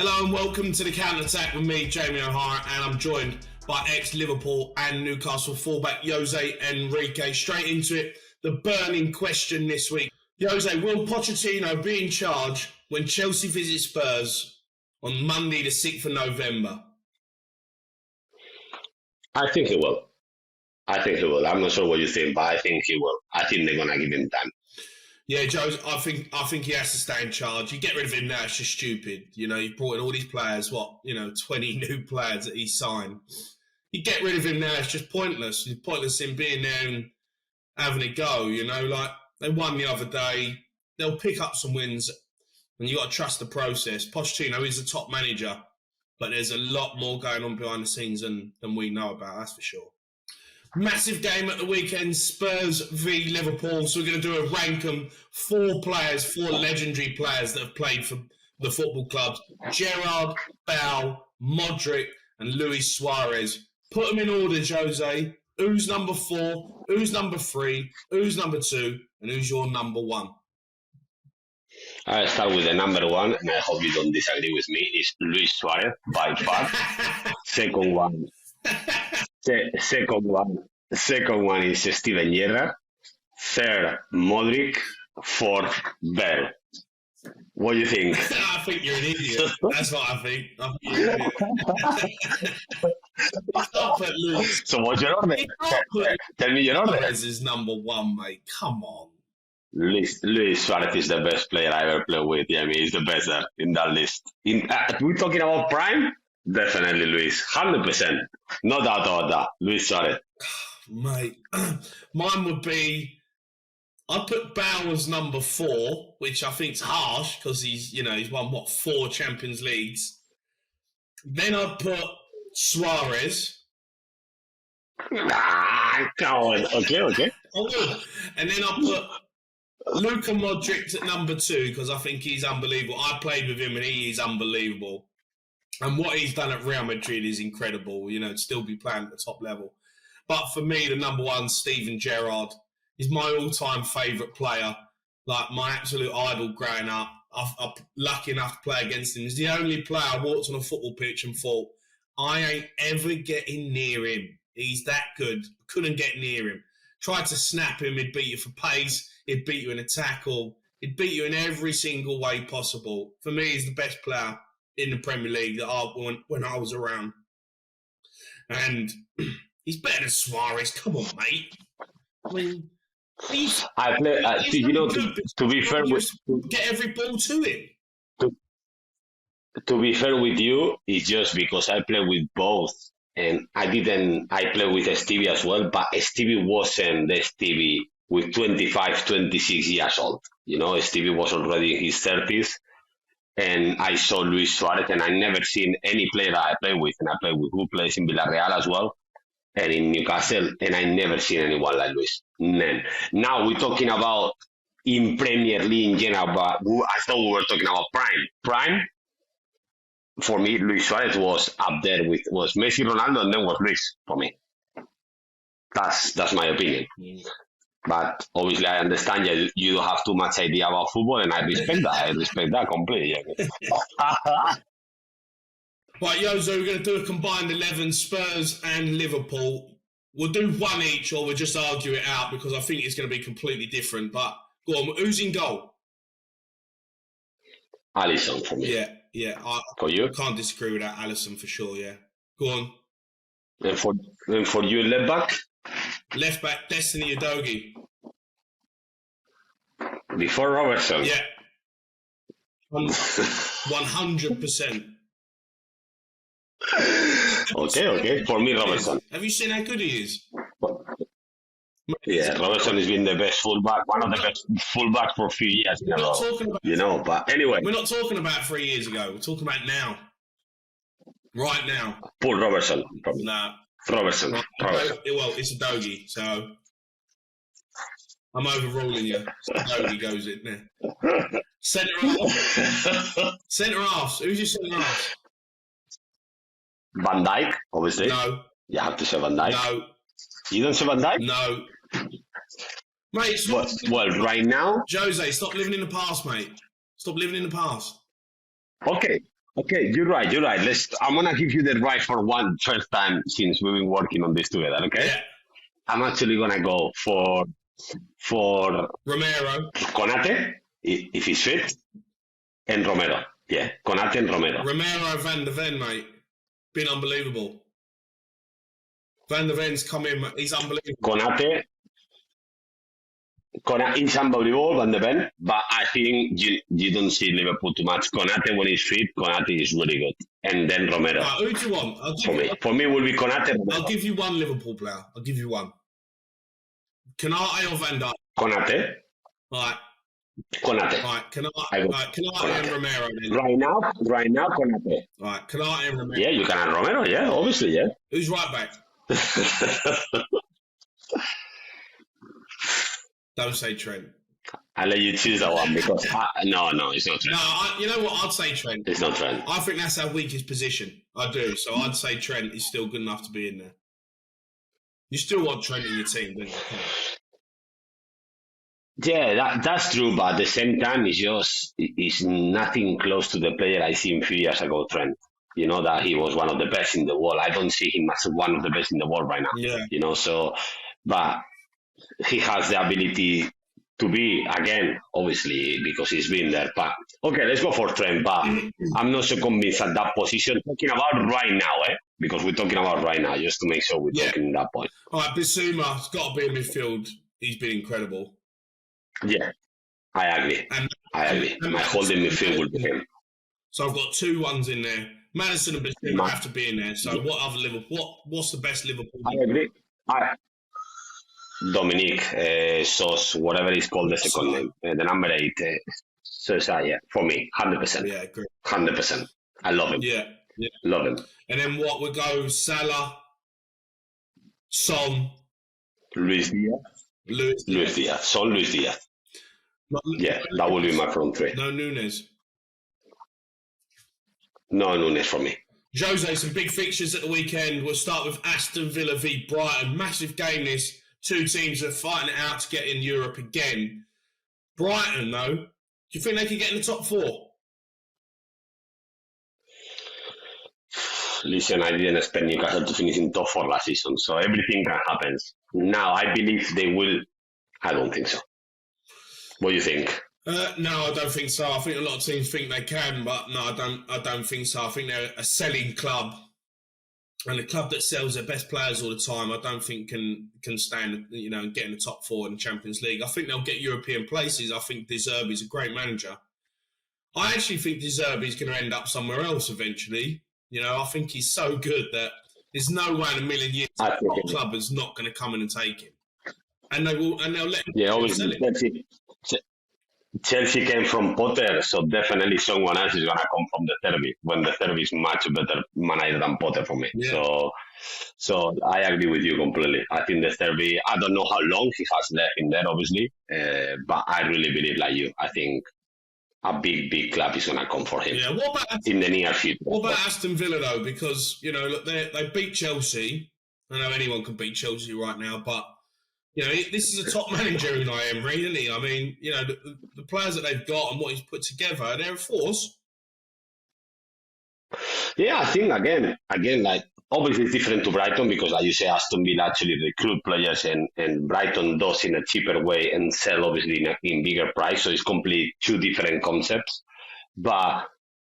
Hello and welcome to the Counter Attack with me, Jamie O'Hara, and I'm joined by ex-Liverpool and Newcastle fullback Jose Enrique. Straight into it, the burning question this week. Jose, will Pochettino be in charge when Chelsea visit Spurs on Monday the 6th of November? I think he will. I'm not sure what you think, but I think he will. I think they're going to give him time. Yeah, Joe, I think he has to stay in charge. You get rid of him now, it's just stupid. You know, you brought in all these players, 20 new players that he signed. You get rid of him now, it's just pointless. It's pointless him being there and having a go, like they won the other day. They'll pick up some wins, and you got to trust the process. Pochettino is a top manager, but there's a lot more going on behind the scenes than we know about, that's for sure. Massive game at the weekend, Spurs v Liverpool. So we're going to do a rank them, four legendary players that have played for the football clubs. Gerrard, Bale, Modric and Luis Suarez. Put them in order, Jose. Who's number 4? Who's number 3? Who's number 2? And who's your number 1? I'll start with the number 1, and I hope you don't disagree with me. It's Luis Suarez, by far. Second one is Steven Gerrard. Third, Modric. Fourth, Bale. What do you think? I think you're an idiot. That's what I think. You're an idiot. So what's your order? Tell me your order. Suarez is number 1, mate. Come on. Luis Suarez is the best player I ever played with. Yeah, I mean, he's the best in that list. We're talking about prime? Definitely Luis. 100%. No doubt about that. Luis Suarez. Mate, mine would be, I'd put Bale as number 4, which I think's harsh because he's won 4 Champions Leagues. Then I'd put Suarez. Come on. Okay. And then I'll put Luka Modric at number 2 because I think he's unbelievable. I played with him and he is unbelievable. And what he's done at Real Madrid is incredible, to still be playing at the top level. But for me, the number 1, Steven Gerrard, is my all-time favourite player. Like, my absolute idol growing up. I'm lucky enough to play against him. He's the only player I walked on a football pitch and thought, I ain't ever getting near him. He's that good. Couldn't get near him. Tried to snap him, he'd beat you for pace, he'd beat you in a tackle, he'd beat you in every single way possible. For me, he's the best player in the Premier League when I was around. And he's better than Suarez. Come on, mate. I mean, to be fair get every ball to him. To be fair with you, it's just because I play with both. And I play with Stevie as well, but Stevie wasn't the Stevie with 25, 26 years old. Stevie was already in his 30s. And I saw Luis Suarez, and I never seen any player that I play with. And I play with who plays in Villarreal as well, and in Newcastle, and I never seen anyone like Luis. None. Now we're talking about in Premier League in general, but I thought we were talking about prime. Prime, for me, Luis Suarez was up there was Messi, Ronaldo, and then was Luis for me. That's my opinion. But obviously, I understand you don't have too much idea about football, and I respect that. I respect that completely. Right, Jose, we're going to do a combined 11, Spurs and Liverpool. We'll do one each, or we'll just argue it out because I think it's going to be completely different. But go on, who's in goal? Alisson for me. Yeah. For you? I can't disagree with that. Alisson for sure. Yeah. Go on. And for you, left back. Left back, Destiny Udogie. Before Robertson? Yeah. 100%. Okay. For me, Robertson. Have you seen how good he is? Yeah, Robertson has been the best fullback, one of the best fullbacks for a few years in a row. But anyway. We're not talking about 3 years ago. We're talking about now. Right now. Paul Robertson. Nah. Robertson. Well, it's Udogie, so I'm overruling you. Udogie goes in there. Centre halves. Who's your centre halves? Van Dijk, obviously. No. You have to say Van Dijk. No. You don't say Van Dijk? No. Mate, well, right now... Jose, stop living in the past, mate. Stop living in the past. Okay. Okay, you're right. You're right. I'm gonna give you the right for one first time since we've been working on this together. Okay, Yeah. I'm actually gonna go for Romero. Konate if he's fit, and Romero. Yeah, Konate and Romero. Romero Van de Ven, mate. Been unbelievable. Van de Ven's come in, he's unbelievable. Konate is unbelievable, Van de Ven, but I think you don't see Liverpool too much. Konate, when he's fit, Konate is really good. And then Romero. Who do you want? For me, it will be Konate. I'll give you one Liverpool player. I'll give you one. Konate or Van Dijk? Konate. All right. Konate. All right. Konate and Romero then. Right now, Konate. All right. Konate and Romero. Yeah, you can add Romero. Yeah, obviously, yeah. Who's right back? Don't say Trent. I'll let you choose that one because no, it's not Trent. No, you know what? I'd say Trent. It's not Trent. I think that's our weakest position. I do. So I'd say Trent is still good enough to be in there. You still want Trent in your team, don't you? Yeah, that's true, but at the same time, it's nothing close to the player I seen a few years ago, Trent. You know, that he was one of the best in the world. I don't see him as one of the best in the world right now. Yeah. You know, so, but he has the ability to be, again, obviously, because he's been there. But, okay, let's go for Trent, but I'm not so convinced at that position. Talking about right now, because we're talking about right now, just to make sure we're talking that point. All right, Bissouma's got to be in midfield. He's been incredible. Yeah, I agree. My holding midfield will be him. So I've got 2 ones in there. Maddison and Bissouma have to be in there. So what other Liverpool? What's the best Liverpool? I agree. Dominique, Sauce, whatever is called the second name, the number 8. Yeah, for me, 100%. Yeah, agree. 100%. I love him. Yeah. Love him. And then what would go? Salah, Son, Luis Diaz. Son, Luis Diaz. Yeah, that will be my front 3. No Nunes. No Nunes for me. Jose, some big fixtures at the weekend. We'll start with Aston Villa v Brighton. Massive game this. 2 teams are fighting it out to get in Europe again. Brighton, though, do you think they could get in the top 4? Listen, I didn't expect Newcastle to finish in top 4 last season, so everything can happen. Now, I believe they will. I don't think so. What do you think? No, I don't think so. I think a lot of teams think they can, but no, I don't think so. I think they're a selling club, and a club that sells their best players all the time, I don't think can stand, and get in the top 4 in the Champions League. I think they'll get European places. I think De Zerbi's a great manager. I actually think De Zerbi's going to end up somewhere else eventually. I think he's so good that there's no way in a million years the top club is not going to come in and take him. And they'll let him. Yeah, obviously. Chelsea came from Potter, so definitely someone else is going to come from the derby, when the derby is much better manager than Potter for me. Yeah. So I agree with you completely. I think the derby, I don't know how long he has left in there, obviously, but I really believe like you. I think a big club is going to come for him. Yeah. What about in the near future? What about Aston Villa though? Because look, they beat Chelsea. I know anyone can beat Chelsea right now, but this is a top manager in Emery, isn't he? I mean, the players that they've got and what he's put together, they're a force. Yeah, I think again, like obviously it's different to Brighton because, like you say, Aston Villa actually recruit players and Brighton does in a cheaper way and sell obviously in bigger price. So it's completely 2 different concepts. But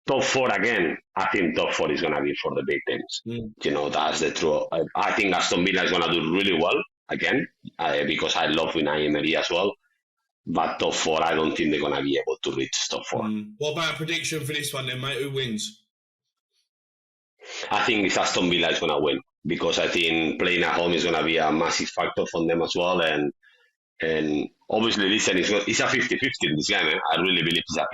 top 4 again, I think top 4 is going to be for the big teams. That's the truth. I think Aston Villa is going to do really well again because I love Unai Emery as well. But top 4, I don't think they're going to be able to reach top 4. What about a prediction for this one then, mate? Who wins? I think it's Aston Villa is going to win because I think playing at home is going to be a massive factor for them as well. And obviously, listen, it's a 50-50 in this game. I really believe it's a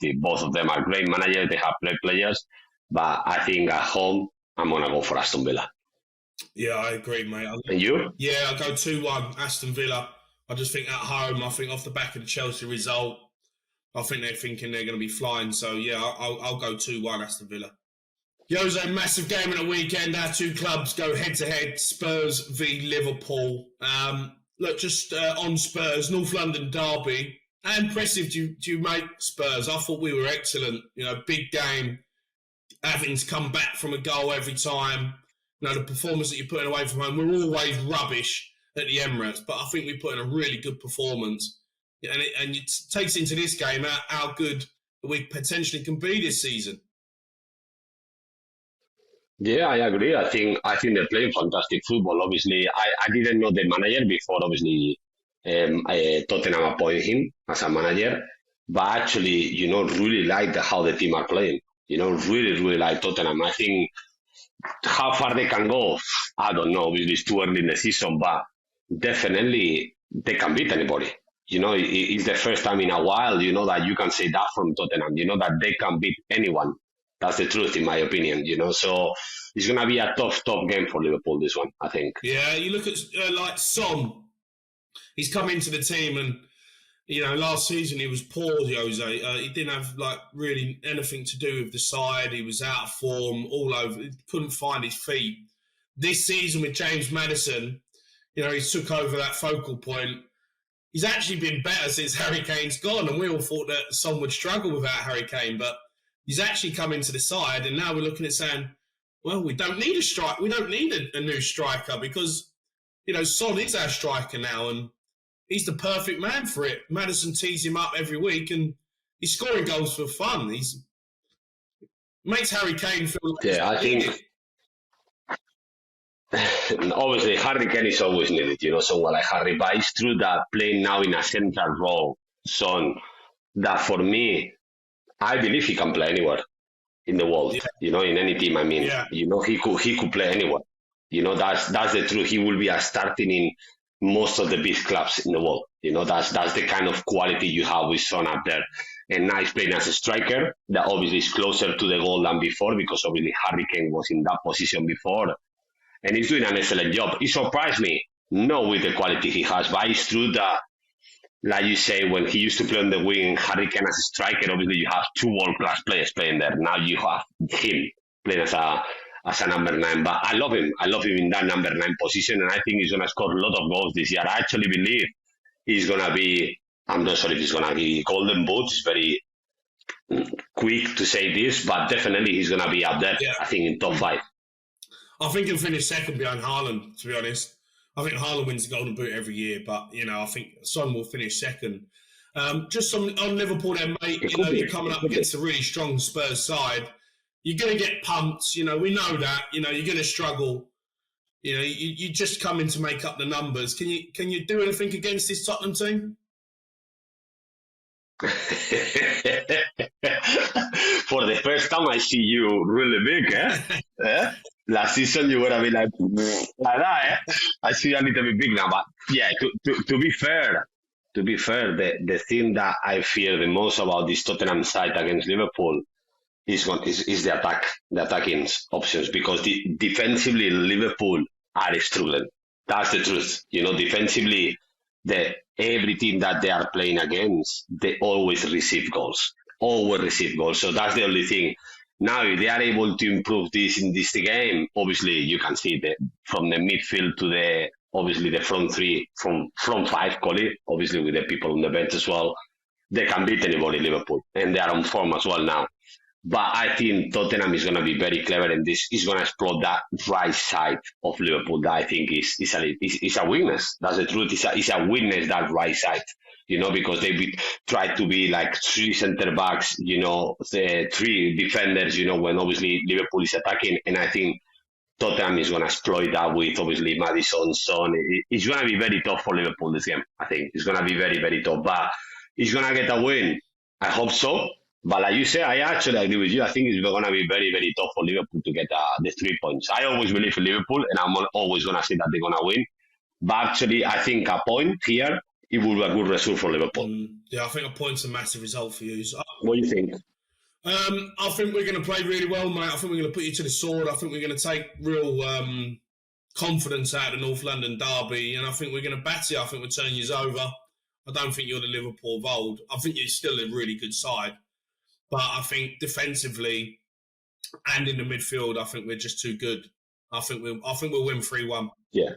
50-50. Both of them are great managers. They have great players. But I think at home, I'm going to go for Aston Villa. Yeah, I agree, mate. And you? Yeah, I'll go 2-1 Aston Villa. I just think at home, I think off the back of the Chelsea result, I think they're thinking they're going to be flying. So, yeah, I'll go 2-1 Aston Villa. Jose, massive game at the weekend. Our 2 clubs go head-to-head, Spurs v Liverpool. Look, just on Spurs, North London derby. How impressive do you make Spurs? I thought we were excellent. Big game. having to come back from a goal every time. The performance that you're putting away from home, we're always rubbish at the Emirates, but I think we put in a really good performance. And it takes into this game how good we potentially can be this season. Yeah, I agree. I think they're playing fantastic football. Obviously, I didn't know the manager before. Obviously, Tottenham appointed him as a manager, but actually, really like how the team are playing. Really like Tottenham. I think how far they can go, I don't know. Obviously, it's too early in the season, but definitely they can beat anybody. It's the first time in a while, that you can say that from Tottenham, that they can beat anyone. That's the truth, in my opinion. So it's going to be a tough game for Liverpool, this one, I think. Yeah, you look at like Son. He's come into the team and, last season he was poor, Jose. He didn't have, really anything to do with the side. He was out of form, all over. He couldn't find his feet. This season with James Maddison, he took over that focal point. He's actually been better since Harry Kane's gone, and we all thought that Son would struggle without Harry Kane, but he's actually come into the side, and now we're looking at saying, well, we don't need a strike. We don't need a new striker because, Son is our striker now, and he's the perfect man for it. Maddison tees him up every week, and he's scoring goals for fun. He's makes Harry Kane feel like I think obviously Harry Kane is always needed, someone like Harry, but it's true that playing now in a central role, Son, that for me, I believe he can play anywhere in the world, in any team. I mean, he could play anywhere. That's the truth. He will be starting in most of the big clubs in the world. That's the kind of quality you have with Son up there. And now he's playing as a striker that obviously is closer to the goal than before because obviously Harry Kane was in that position before. And he's doing an excellent job. It surprised me, not with the quality he has, but it's true that, like you say, when he used to play on the wing, Harry Kane as a striker, obviously you have two world-class players playing there. Now you have him playing as a number 9. But I love him. I love him in that number 9 position, and I think he's going to score a lot of goals this year. I actually believe he's going to be, I'm not sure if he's going to be golden boot. It's very quick to say this, but definitely he's going to be up there, I think, in top 5. I think he'll finish second behind Haaland, to be honest. I think Haaland wins the Golden Boot every year, but, I think Son will finish second. Just on Liverpool then, mate, you're coming up against a really strong Spurs side. You're going to get pumped, we know that. You're going to struggle. You just come in to make up the numbers. Can you do anything against this Tottenham team? For the first time, I see you really big, eh? Last season, you were a bit like that, eh? I see you a little bit big now, but yeah, to be fair, the thing that I fear the most about this Tottenham side against Liverpool is the attacking options, because defensively Liverpool are struggling. That's the truth. Defensively, every team that they are playing against, they always receive goals. So that's the only thing. Now, if they are able to improve this in this game, obviously you can see that from the midfield to the front 3, from front 5, call it, obviously with the people on the bench as well, they can beat anybody, Liverpool, and they are on form as well now. But I think Tottenham is going to be very clever, and this is going to explode that right side of Liverpool that I think is a weakness. That's the truth. It's a weakness, that right side. Because they try to be like 3 centre backs, the 3 defenders, when obviously Liverpool is attacking. And I think Tottenham is going to exploit that with obviously Maddison, Son. It's going to be very tough for Liverpool this game. I think it's going to be very, very tough. But he's going to get a win. I hope so. But like you say, I actually agree with you. I think it's going to be very, very tough for Liverpool to get the 3 points. I always believe in Liverpool, and I'm always going to say that they're going to win. But actually, I think a point here, it will be a good result for Liverpool. I think a point's a massive result for you. So, what do you think? I think we're going to play really well, mate. I think we're going to put you to the sword. I think we're going to take real confidence out of the North London derby, and I think we're going to bat it. I think we'll turn you over. I don't think you're the Liverpool of old. I think you're still a really good side. But I think defensively and in the midfield, I think we're just too good. I think we'll win 3-1. Yeah.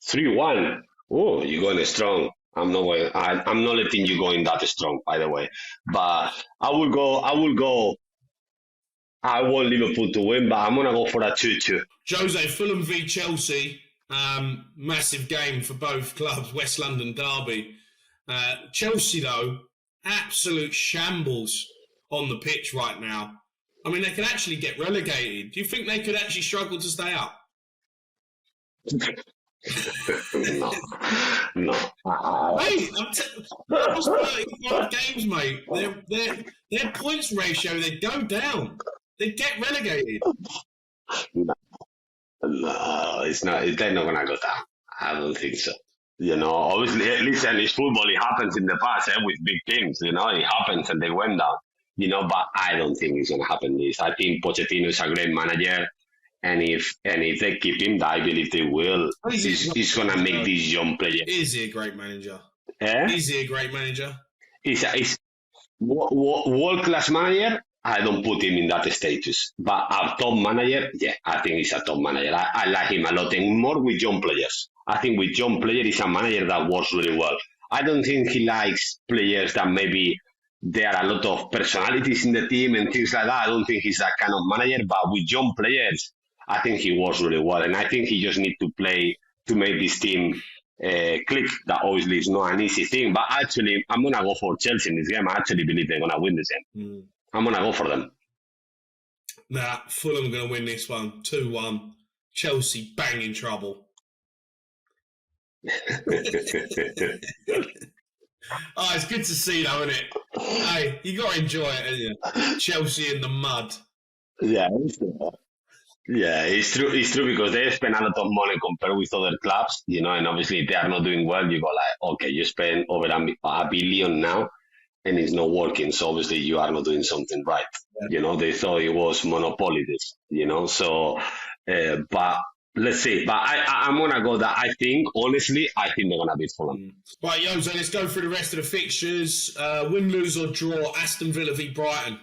3-1. Oh, you're going strong. I'm not letting you go in that strong, by the way. But I will go I want Liverpool to win, but I'm gonna go for a 2-2. Jose, Fulham v Chelsea, massive game for both clubs, West London derby. Chelsea, though, absolute shambles on the pitch right now. I mean, they could actually get relegated. Do you think they could actually struggle to stay up? No. Mate, that's 35 games, mate. Their points ratio, they go down. They get relegated. No, it's not. They're not gonna go down. I don't think so. Obviously, listen, it's football. It happens in the past with big teams. It happens and they went down. But I don't think it's gonna happen. I think Pochettino is a great manager, and if they keep him, I believe they will. He's gonna make these young players. Is he a great manager? Eh? Is he a great manager? He's world class manager. I don't put him in that status, but a top manager, yeah, I think he's a top manager. I like him a lot, and more with young players. I think with young players, he's a manager that works really well. I don't think he likes players that maybe there are a lot of personalities in the team and things like that. I don't think he's that kind of manager, but with young players, I think he works really well, and I think he just needs to play to make this team click. That obviously is not an easy thing, but actually, I'm gonna go for Chelsea in this game. I actually believe they're gonna win this game. I'm going to go for them. Nah, Fulham are going to win this one. 2-1. Chelsea bang in trouble. It's good to see though, isn't it? Hey, you got to enjoy it, haven't you? Chelsea in the mud. Yeah, it's true. It's true because they spend a lot of money compared with other clubs, and obviously if they are not doing well, you go like, okay, you spend over a billion now, and it's not working. So obviously you are not doing something right. Yeah. They thought it was monopoly, So, but let's see. But I'm going to go that I think they're going to beat Fulham. Right, Jose, let's go through the rest of the fixtures. Win, lose or draw, Aston Villa v Brighton.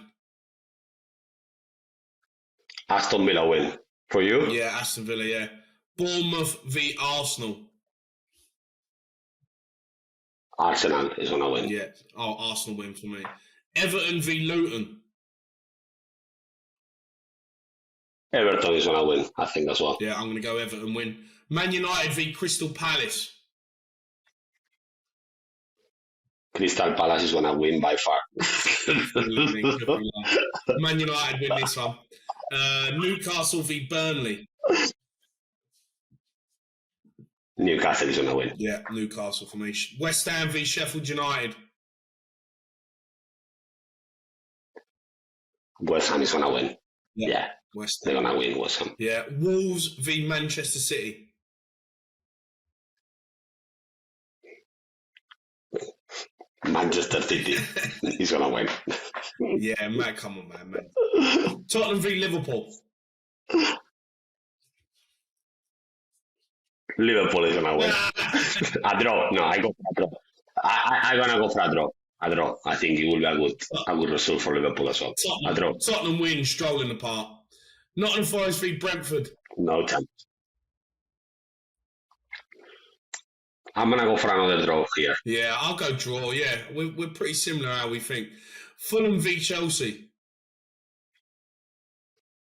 Aston Villa win. For you? Yeah, Aston Villa, yeah. Bournemouth v Arsenal. Arsenal is going to win. Yeah. Arsenal win for me. Everton v Luton. Everton is going to win, I think, as well. Yeah, I'm going to go Everton win. Man United v Crystal Palace. Crystal Palace is going to win by far. Man United win this one. Newcastle v Burnley. Newcastle is going to win. Yeah, Newcastle for me. West Ham v Sheffield United. West Ham is going to win. Yeah. West Ham. They're going to win, West Ham. Yeah. Wolves v Manchester City. Manchester City is going to win. Yeah, man, come on, man. Tottenham v Liverpool. Liverpool is going to win. A draw. No, I go for a draw. I'm going to go for a draw. A draw. I think it will be a good result for Liverpool as well. A draw. Tottenham win, stroll in the park. Nottingham Forest v Brentford. No chance. I'm going to go for another draw here. Yeah, I'll go draw, yeah. We're pretty similar how we think. Fulham v Chelsea.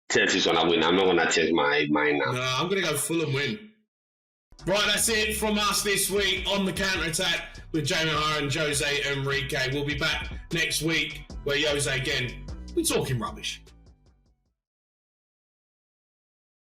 Chelsea's going to win. I'm not going to change my mind now. No, I'm going to go Fulham win. Right, that's it from us this week on The Counter-Attack with Jamie Hire and Jose Enrique. We'll be back next week where Jose, again, we're talking rubbish.